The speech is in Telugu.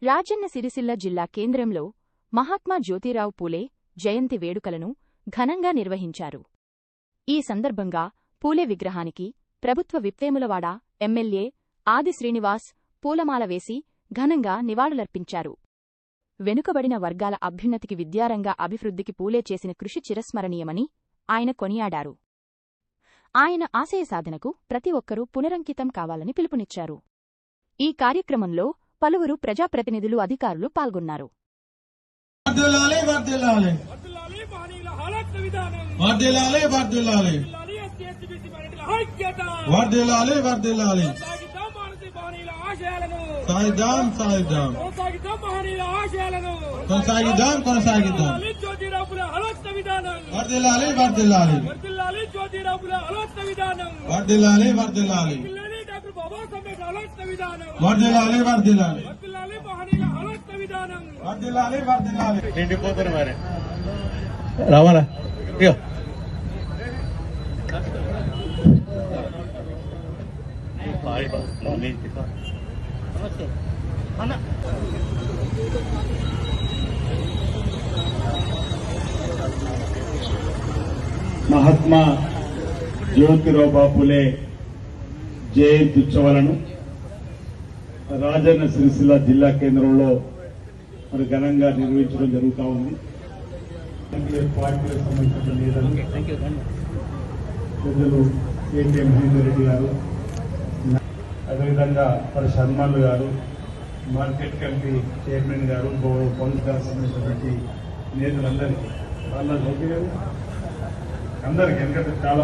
రాజన్న సిరిసిల్ల జిల్లా కేంద్రంలో మహాత్మా జ్యోతిరావు పూలే జయంతి వేడుకలను ఘనంగా నిర్వహించారు. ఈ సందర్భంగా పూలే విగ్రహానికి ప్రభుత్వ విప్వేములవాడ ఎమ్మెల్యే ఆది శ్రీనివాస్ పూలమాల వేసి ఘనంగా నివాళులర్పించారు. వెనుకబడిన వర్గాల అభ్యున్నతికి విద్యారంగ అభివృద్ధికి పూలే చేసిన కృషి చిరస్మరణీయమని ఆయన కొనియాడారు. ఆయన ఆశయ సాధనకు ప్రతి ఒక్కరూ పునరంకితం కావాలని పిలుపునిచ్చారు. ఈ కార్యక్రమంలో పలువురు ప్రజాప్రతినిధులు అధికారులు పాల్గొన్నారు. రావాలా మహాత్మా జ్యోతిరావు పూలే జయంతి ఉత్సవాలను రాజన్న సిరిసిల్ల జిల్లా కేంద్రంలో మరి ఘనంగా నిర్వహించడం జరుగుతూ ఉంది. పార్టీలకు సంబంధించిన నేతలు పెద్దలు కేటీఎం మహేందర్ రెడ్డి గారు, అదేవిధంగా మరి సన్మాన్లు గారు, మార్కెట్ కమిటీ చైర్మన్ గారు, గౌరవ పోలీస్ గారికి సంబంధించినటువంటి నేతలందరికీ అందరికీ ఎందుకంటే చాలా